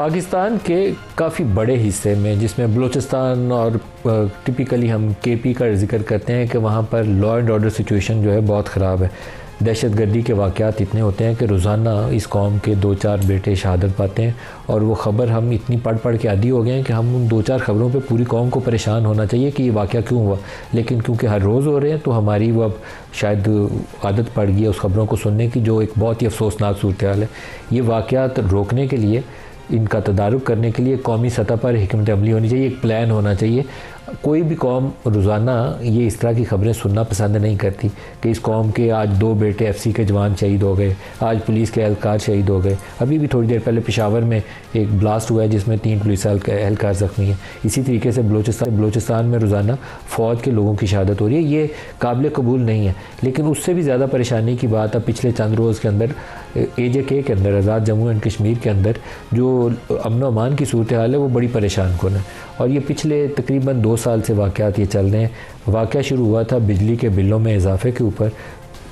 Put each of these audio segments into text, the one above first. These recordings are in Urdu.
پاکستان کے کافی بڑے حصے میں، جس میں بلوچستان اور ٹپیکلی ہم کے پی کا ذکر کرتے ہیں کہ وہاں پر لا اینڈ آرڈر سچویشن جو ہے بہت خراب ہے. دہشت گردی کے واقعات اتنے ہوتے ہیں کہ روزانہ اس قوم کے 2-4 بیٹے شہادت پاتے ہیں، اور وہ خبر ہم اتنی پڑھ کے عادی ہو گئے ہیں کہ ہم ان 2-4 خبروں پہ پوری قوم کو پریشان ہونا چاہیے کہ یہ واقعہ کیوں ہوا، لیکن کیونکہ ہر روز ہو رہے ہیں تو ہماری وہ اب شاید عادت پڑ گئی ہے اس خبروں کو سننے کی، جو ایک بہت ہی افسوسناک صورتحال ہے. یہ واقعات روکنے کے لیے، ان کا تدارک کرنے کے لیے قومی سطح پر حکمت عملی ہونی چاہیے، ایک پلان ہونا چاہیے. کوئی بھی قوم روزانہ یہ اس طرح کی خبریں سننا پسند نہیں کرتی کہ اس قوم کے آج 2 بیٹے ایف سی کے جوان شہید ہو گئے، آج پولیس کے اہلکار شہید ہو گئے. ابھی بھی تھوڑی دیر پہلے پشاور میں ایک بلاسٹ ہوا ہے جس میں 3 پولیس اہلکار زخمی ہیں. اسی طریقے سے بلوچستان میں روزانہ فوج کے لوگوں کی شہادت ہو رہی ہے. یہ قابل قبول نہیں ہے، لیکن اس سے بھی زیادہ پریشانی کی بات اب پچھلے چند روز کے اندر AJK کے اندر، آزاد جموں اینڈ کشمیر کے اندر جو امن و امان کی صورتحال ہے وہ بڑی پریشان کن ہے. اور یہ پچھلے تقریباً 2 سال سے واقعات یہ چل رہے ہیں. واقعہ شروع ہوا تھا بجلی کے بلوں میں اضافے کے اوپر،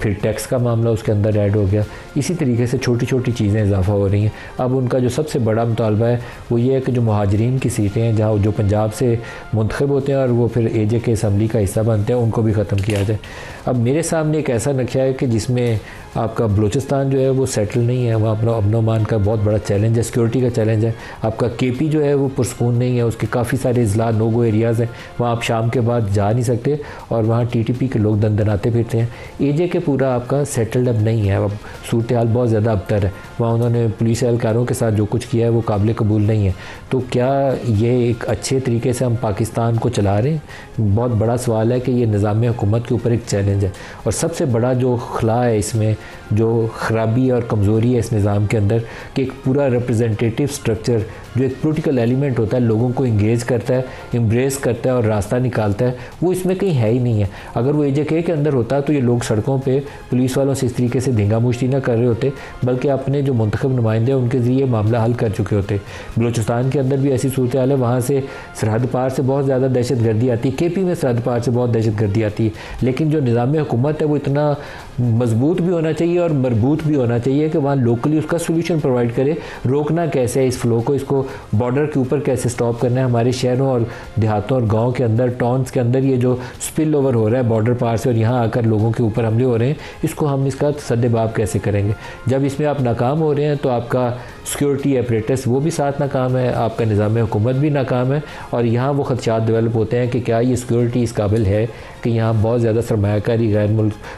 پھر ٹیکس کا معاملہ اس کے اندر ایڈ ہو گیا. اسی طریقے سے چھوٹی چھوٹی چیزیں اضافہ ہو رہی ہیں. اب ان کا جو سب سے بڑا مطالبہ ہے وہ یہ ہے کہ جو مہاجرین کی سیٹیں ہیں، جہاں جو پنجاب سے منتخب ہوتے ہیں اور وہ پھر AJK اسمبلی کا حصہ بنتے ہیں، ان کو بھی ختم کیا جائے. اب میرے سامنے ایک ایسا نقشہ ہے کہ جس میں آپ کا بلوچستان جو ہے وہ سیٹل نہیں ہے، وہاں اپنا امن و امان کا بہت بڑا چیلنج ہے، سیکورٹی کا چیلنج ہے. آپ کا KP جو ہے وہ پرسکون نہیں ہے، اس کے کافی سارے اضلاع نو گو ایریاز ہیں، وہاں آپ شام کے بعد جا نہیں سکتے اور وہاں TTP کے لوگ دندناتے پھرتے ہیں. AJK پورا آپ کا سیٹلڈ اب نہیں ہے، اب صورتحال بہت زیادہ ابتر ہے. وہاں انہوں نے پولیس اہلکاروں کے ساتھ جو کچھ کیا ہے وہ قابل قبول نہیں ہے. تو کیا یہ ایک اچھے طریقے سے ہم پاکستان کو چلا رہے ہیں؟ بہت بڑا سوال ہے کہ یہ نظام حکومت کے اوپر ایک چیلنج ہے. اور سب سے بڑا جو خلا ہے اس میں، جو خرابی اور کمزوری ہے اس نظام کے اندر، کہ ایک پورا ریپرزنٹیٹیو سٹرکچر جو ایک پولیٹیکل ایلیمنٹ ہوتا ہے، لوگوں کو انگیج کرتا ہے، امبریس کرتا ہے اور راستہ نکالتا ہے، وہ اس میں کہیں ہے ہی نہیں ہے. اگر وہ AJK کے اندر ہوتا تو یہ لوگ سڑکوں پہ پولیس والوں سے اس طریقے سے دھینگا موشتی نہ کر رہے ہوتے، بلکہ اپنے جو منتخب نمائندے ہیں ان کے ذریعے معاملہ حل کر چکے ہوتے. بلوچستان کے اندر بھی ایسی صورتحال ہے، وہاں سے سرحد پار سے بہت زیادہ دہشت گردی آتی ہے، KP میں سرحد پار سے بہت دہشت گردی آتی ہے. لیکن جو نظام حکومت ہے وہ اتنا مضبوط بھی ہونا چاہیے اور مربوط بھی ہونا چاہیے کہ وہاں لوکلی اس کا سولوشن پرووائڈ کرے. روکنا کیسے ہے اس فلو کو، اس کو بارڈر کے اوپر کیسے سٹاپ کرنا ہے. ہمارے شہروں اور دیہاتوں اور گاؤں کے اندر، ٹاؤنز کے اندر یہ جو سپل اوور ہو رہا ہے بارڈر پار سے اور یہاں آ کر لوگوں کے اوپر حملے ہو رہے ہیں، اس کو ہم اس کا سد باب کیسے کریں گے؟ جب اس میں آپ ناکام ہو رہے ہیں تو آپ کا سیکورٹی ایپریٹس وہ بھی ساتھ ناکام ہے، آپ کا نظام حکومت بھی ناکام ہے. اور یہاں وہ خدشات ڈیولپ ہوتے ہیں کہ کیا یہ سیکورٹی اس قابل ہے کہ یہاں بہت زیادہ سرمایہ کاری غیر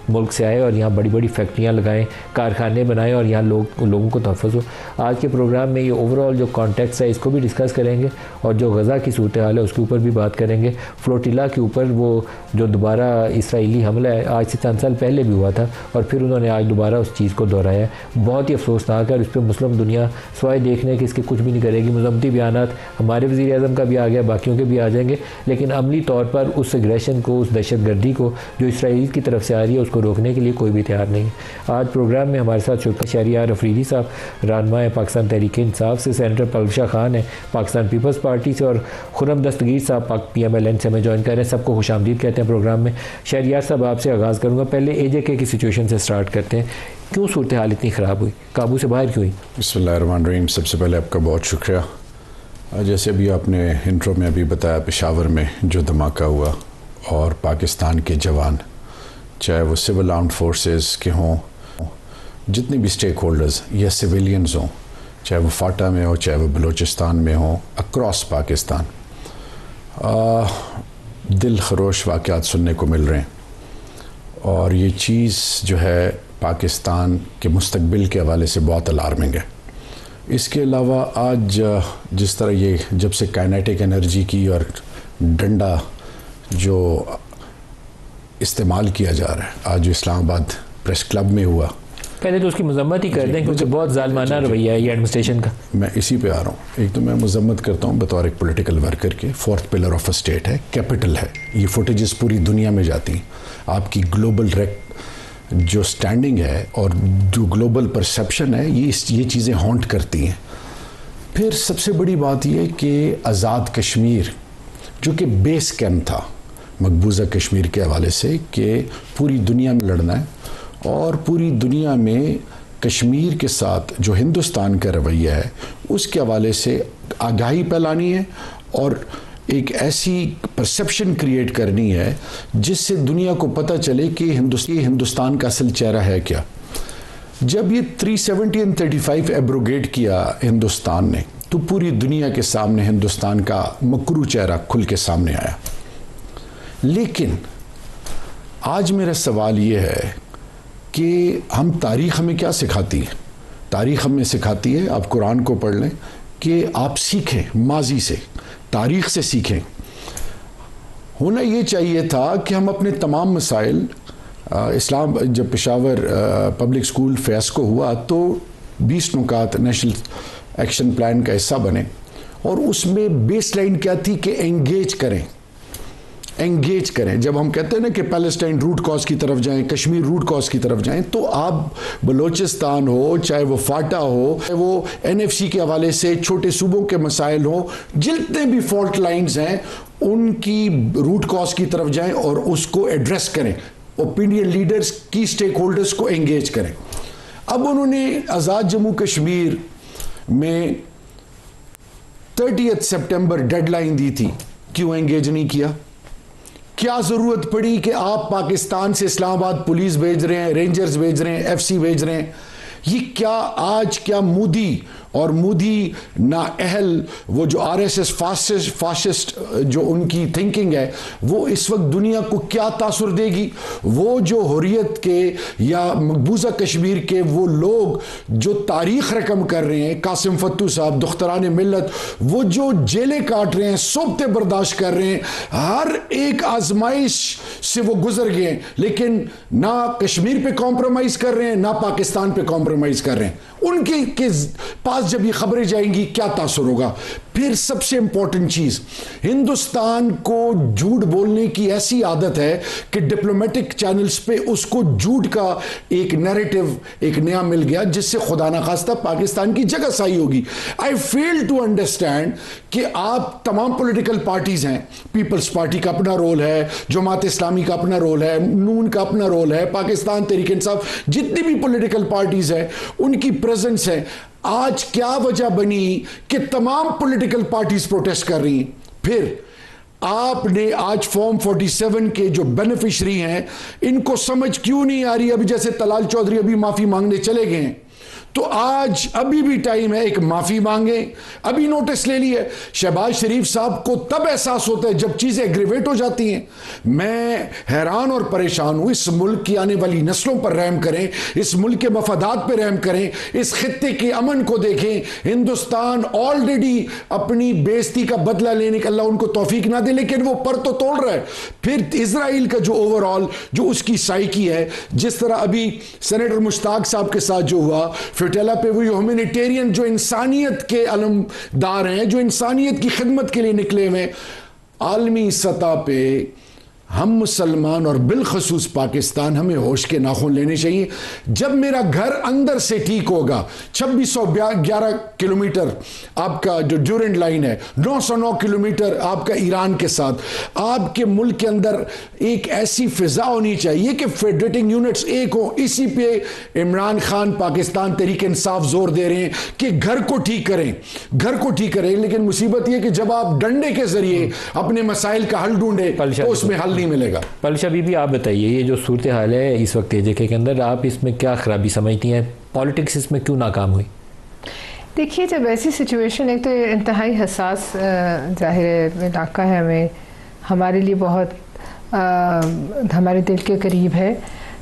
ملک سے آئے اور یہاں بڑی بڑی فیکٹریاں لگائیں، کارخانے بنائیں اور یہاں لوگوں کو تحفظ ہو. آج کے پروگرام میں یہ اوور آل جو کانٹیکس ہے اس کو بھی ڈسکس کریں گے، اور جو غزہ کی صورتحال ہے اس کے اوپر بھی بات کریں گے. فلوٹیلا کے اوپر وہ جو دوبارہ اسرائیلی حملہ ہے، آج سے چند سال پہلے بھی ہوا تھا اور پھر انہوں نے آج دوبارہ اس چیز کو دہرایا ہے. بہت ہی افسوسناک ہے اور اس پہ مسلم دنیا سوائے دیکھنے کہ اس کے کچھ بھی نہیں کرے گی. مذمتی بیانات ہمارے وزیر اعظم کا بھی آ گیا، باقیوں کے بھی آ جائیں گے، لیکن عملی طور پر اس اگریشن کو، اس دہشت گردی کو جو اسرائیل کی طرف سے آ رہی ہے، اس کو روکنے کے لیے کوئی بھی تیار نہیں. آج پروگرام میں ہمارے ساتھ شہریار افریدی صاحب، رہنما پاکستان تحریک انصاف سے، سینیٹر پلوشا خان ہیں پاکستان پیپلز پارٹی سے، اور خرم دستگیر صاحب PMLN سے ہمیں جوائن کر رہے ہیں. سب کو خوش آمدید کہتے ہیں پروگرام میں. شہریار صاحب آپ سے آغاز کروں گا. پہلے AJK کی سچویشن سے سٹارٹ کرتے ہیں. کیوں صورتحال اتنی خراب ہوئی، قابو سے باہر کیوں ہوئی؟ بسم اللہ الرحمن الرحیم. سب سے پہلے آپ کا بہت شکریہ. جیسے ابھی آپ نے انٹرو میں ابھی بتایا، پشاور میں جو دھماکہ ہوا اور پاکستان کے جوان، چاہے وہ سول آرمڈ فورسز کے ہوں، جتنے بھی سٹیک ہولڈرز یا سویلینز ہوں، چاہے وہ فاٹا میں ہو، چاہے وہ بلوچستان میں ہوں، اکراس پاکستان دل خروش واقعات سننے کو مل رہے ہیں. اور یہ چیز جو ہے پاکستان کے مستقبل کے حوالے سے بہت الارمنگ ہے. اس کے علاوہ آج جس طرح یہ جب سے کائنیٹک انرجی کی اور ڈنڈا جو استعمال کیا جا رہا ہے، آج جو اسلام آباد پریس کلب میں ہوا، پہلے تو اس کی مذمت ہی کر دیں کیونکہ بہت ظالمانہ رویہ ہے یہ ایڈمنسٹریشن کا. میں اسی پہ آ رہا ہوں. ایک تو میں مذمت کرتا ہوں بطور ایک پولیٹیکل ورکر کے. 4th pillar of a state ہے، کیپٹل ہے. یہ فوٹیجز پوری دنیا میں جاتی ہیں. آپ کی گلوبل جو سٹینڈنگ ہے اور جو گلوبل پرسیپشن ہے، یہ چیزیں ہانٹ کرتی ہیں. پھر سب سے بڑی بات یہ کہ آزاد کشمیر جو کہ بیس کیمپ تھا مقبوضہ کشمیر کے حوالے سے، کہ پوری دنیا میں لڑنا ہے اور پوری دنیا میں کشمیر کے ساتھ جو ہندوستان کا رویہ ہے اس کے حوالے سے آگاہی پھیلانی ہے اور ایک ایسی پرسیپشن کریٹ کرنی ہے جس سے دنیا کو پتہ چلے کہ ہندوستان کا اصل چہرہ ہے کیا. جب یہ 370 and 35 ایبروگیٹ کیا ہندوستان نے تو پوری دنیا کے سامنے ہندوستان کا مکروہ چہرہ کھل کے سامنے آیا. لیکن آج میرا سوال یہ ہے کہ ہم تاریخ ہمیں کیا سکھاتی ہے؟ تاریخ ہمیں سکھاتی ہے، آپ قرآن کو پڑھ لیں، کہ آپ سیکھیں ماضی سے، تاریخ سے سیکھیں. ہونا یہ چاہیے تھا کہ ہم اپنے تمام مسائل، اسلام جب پشاور پبلک سکول فیسکو ہوا تو 20 نکات نیشنل ایکشن پلان کا حصہ بنے اور اس میں بیس لائن کیا تھی کہ انگیج کریں. جب ہم کہتے ہیں نا کہ پیلسٹائن روٹ کاز کی طرف جائیں، کشمیر روٹ کاز کی طرف جائیں، تو آپ بلوچستان ہو، چاہے وہ فاٹا ہو، چاہے وہ NFC کے حوالے سے چھوٹے صوبوں کے مسائل ہوں، جتنے بھی فالٹ لائنز ہیں ان کی روٹ کاز کی طرف جائیں اور اس کو ایڈریس کریں. اوپینین لیڈرز کی سٹیک ہولڈرز کو انگیج کریں. اب انہوں نے آزاد جموں کشمیر میں 30 سپٹمبر ڈیڈ لائن دی تھی، کیوں انگیج نہیں کیا؟ کیا ضرورت پڑی کہ آپ پاکستان سے اسلام آباد پولیس بھیج رہے ہیں، رینجرز بھیج رہے ہیں، FC بھیج رہے ہیں؟ یہ کیا آج کیا مودی اور مودی نااہل وہ جو RSS فاسسٹ جو ان کی تھنکنگ ہے وہ اس وقت دنیا کو کیا تاثر دے گی؟ وہ جو حریت کے یا مقبوضہ کشمیر کے وہ لوگ جو تاریخ رقم کر رہے ہیں، قاسم فتو صاحب، دختران ملت، وہ جو جیلیں کاٹ رہے ہیں، صوبتیں برداشت کر رہے ہیں، ہر ایک آزمائش سے وہ گزر گئے ہیں، لیکن نہ کشمیر پہ کمپرومائز کر رہے ہیں، نہ پاکستان پہ کمپرومائز کر رہے ہیں. ان کے پاس جب یہ خبریں جائیں گی کیا تاثر ہوگا؟ پھر سب سے امپورٹنٹ چیز، ہندوستان کو جھوٹ بولنے کی ایسی عادت ہے کہ ڈپلومیٹک چینلز پہ اس کو جھوٹ کا ایک نیریٹو ایک نیا مل گیا جس سے خدا نخواستہ پاکستان کی جگہ سائی ہوگی. آئی فیل ٹو انڈرسٹینڈ کہ آپ تمام پولیٹیکل پارٹیز ہیں، پیپلز پارٹی کا اپنا رول ہے، جماعت اسلامی کا اپنا رول ہے، نون کا اپنا رول ہے، پاکستان تحریک انصاف، جتنی بھی پولیٹیکل پارٹیز ہیں ان کی پریزنس ہے. آج کیا وجہ بنی کہ تمام پولیٹیکل پارٹیز پروٹیسٹ کر رہی ہیں؟ پھر آپ نے آج فارم 47 کے جو بینیفیشری ہیں ان کو سمجھ کیوں نہیں آ رہی؟ ابھی جیسے طلال چودھری ابھی معافی مانگنے چلے گئے ہیں، تو آج ابھی بھی ٹائم ہے، ایک معافی مانگیں. ابھی نوٹس لے لیے. شہباز شریف صاحب کو تب احساس ہوتا ہے جب چیزیں ایگریویٹ ہو جاتی ہیں. میں حیران اور پریشان ہوں. اس ملک کی آنے والی نسلوں پر رحم کریں، اس ملک کے مفادات پہ رحم کریں، اس خطے کے امن کو دیکھیں. ہندوستان آلریڈی اپنی بےزتی کا بدلہ لینے کا اللہ ان کو توفیق نہ دے، لیکن وہ پر تو توڑ رہا ہے. پھر اسرائیل کا جو اوور آل جو اس کی سائیکی ہے، جس طرح ابھی سینیٹر مشتاق صاحب کے ساتھ جو ہوا فیٹیلا پہ، وہ ہیومینیٹیرین جو انسانیت کے علمدار ہیں، جو انسانیت کی خدمت کے لیے نکلے ہوئے، عالمی سطح پہ ہم مسلمان اور بالخصوص پاکستان ہمیں ہوش کے ناخن لینے چاہیے. جب میرا گھر اندر سے ٹھیک ہوگا، 2611 کلومیٹر آپ کا جو ڈیورنٹ لائن ہے، 909 کلومیٹر آپ کا ایران کے ساتھ، آپ کے ملک کے اندر ایک ایسی فضا ہونی چاہیے کہ فیڈریٹنگ یونٹس ایک ہوں. اسی پہ عمران خان پاکستان تحریک انصاف زور دے رہے ہیں کہ گھر کو ٹھیک کریں، گھر کو ٹھیک کریں. لیکن مصیبت یہ کہ جب آپ ڈنڈے کے ذریعے اپنے مسائل کا حل ڈھونڈے تو اس میں حل ملے گا. پلشا بی بی، آپ بتائیے یہ جو صورتحال ہے اس وقت JK کے اندر، آپ اس میں کیا خرابی سمجھتی ہیں؟ پالیٹکس اس میں کیوں ناکام ہوئی؟ دیکھیے، جب ایسی سچویشن، ایک تو انتہائی حساس ظاہر علاقہ ہے، ہمیں ہمارے لیے بہت ہمارے دل کے قریب ہے.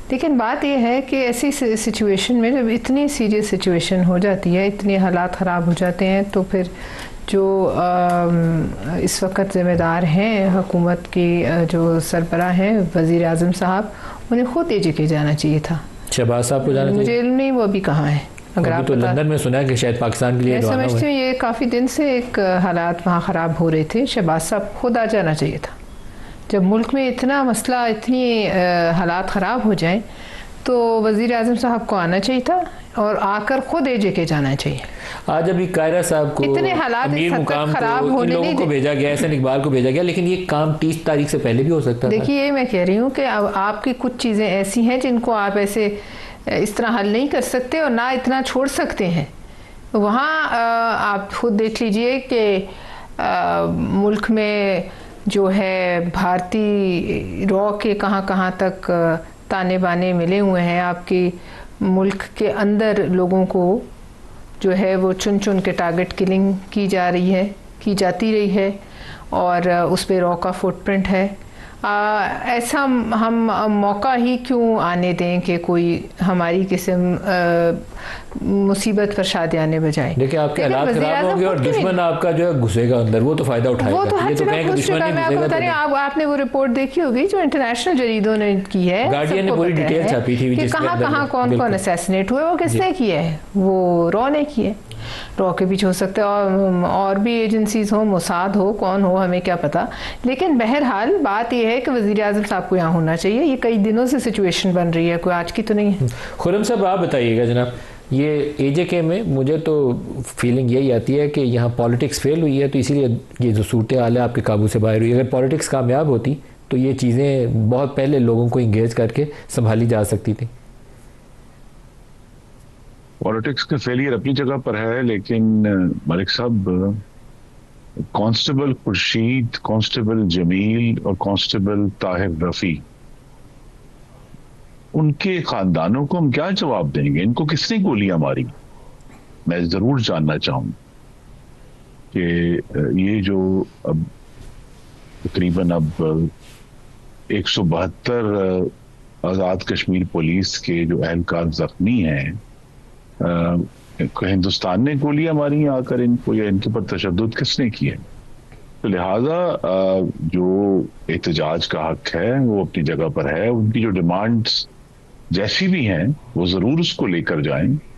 لیکن بات یہ ہے کہ ایسی سچویشن میں جب اتنی سیریس سچویشن ہو جاتی ہے، اتنے حالات خراب ہو جاتے ہیں، تو پھر جو اس وقت ذمہ دار ہیں حکومت کی، جو سربراہ ہیں وزیر اعظم صاحب، انہیں خود JK جانا چاہیے تھا. شہباز صاحب کو جانا چاہیے؟ مجھے علم نہیں وہ ابھی کہاں ہے. اگر آپ تو لندن میں سنا ہے کہ شاید پاکستان کے لیے میں سمجھتی ہوں یہ کافی دن سے ایک حالات وہاں خراب ہو رہے تھے. شہباز صاحب خود آ جانا چاہیے تھا. جب ملک میں اتنا مسئلہ، اتنی حالات خراب ہو جائیں تو وزیر اعظم صاحب کو آنا چاہیے تھا اور آ کر خود JK جانا چاہیے. آج ابھی قاہرہ صاحب کو، اتنے حالات امیر مقام کو، ان لوگوں کو بھیجا گیا، احسن اقبال کو بھیجا گیا، لیکن یہ کام 30 تاریخ سے پہلے بھی ہو سکتا تھا. دیکھیے، یہ میں کہہ رہی ہوں کہ اب آپ کی کچھ چیزیں ایسی ہیں جن کو آپ ایسے اس طرح حل نہیں کر سکتے اور نہ اتنا چھوڑ سکتے ہیں. وہاں آپ خود دیکھ لیجئے کہ ملک میں جو ہے بھارتی را کے کہاں کہاں تک تانے بانے ملے ہوئے ہیں. آپ کے ملک کے اندر لوگوں کو جو ہے وہ چن چن کے ٹارگٹ کلنگ کی جاتی رہی ہے اور اس پہ را کا فٹ پرنٹ ہے. ایسا ہم موقع ہی کیوں آنے دیں کہ کوئی ہماری قسم مصیبت پر شادیانے بجائے. دیکھیں آپ کے حالات خراب ہوں گے اور دشمن آپ کا جو ہے گھسے گا اندر, وہ تو فائدہ اٹھائے گا. وہ تو ہر جگہ گھس چکا ہے. میں آپ کو بتا رہی ہوں, آپ نے وہ رپورٹ دیکھی ہوگی جو انٹرنیشنل جریدوں نے کی ہے, گارڈین نے پوری ڈیٹیل چھاپی تھی کہ کہاں کہاں کون کون اسیسنیٹ ہوئے. وہ کس نے کیے ہیں؟ وہ را نے کیے. را کے پیچھے ہو سکتے اور بھی ایجنسیز ہوں, موساد ہو, کون ہو, ہمیں کیا پتا. لیکن بہرحال بات یہ ہے کہ وزیر اعظم صاحب کو یہاں ہونا چاہیے. یہ کئی دنوں سے سچویشن بن رہی ہے, کوئی آج کی تو نہیں ہے. خرم صاحب آپ بتائیے گا جناب, یہ اے جے کے میں مجھے تو فیلنگ یہی آتی ہے کہ یہاں پالیٹکس فیل ہوئی ہے, تو اسی لیے یہ جو صورتحال ہے آپ کے قابو سے باہر ہوئی. اگر پالیٹکس کامیاب ہوتی تو یہ چیزیں بہت پہلے لوگوں کو انگیج کر کے سنبھالی جا سکتی تھیں. پالیٹکس کا فیلئر اپنی جگہ پر ہے, لیکن ملک صاحب, کانسٹیبل خورشید, کانسٹیبل جمیل اور کانسٹیبل طاہر رفیع, ان کے خاندانوں کو ہم کیا جواب دیں گے؟ ان کو کس نے گولیاں ماری؟ میں ضرور جاننا چاہوں کہ یہ جو اب تقریباً 172 آزاد کشمیر پولیس کے جو اہلکار زخمی ہیں, ہندوستان نے گولیاں ماری آ کر ان کو, یا ان کے پر تشدد کس نے کیا؟ تو لہٰذا جو احتجاج کا حق ہے وہ اپنی جگہ پر ہے. ان کی جو ڈیمانڈز جیسی بھی ہیں وہ ضرور اس کو لے کر جائیں.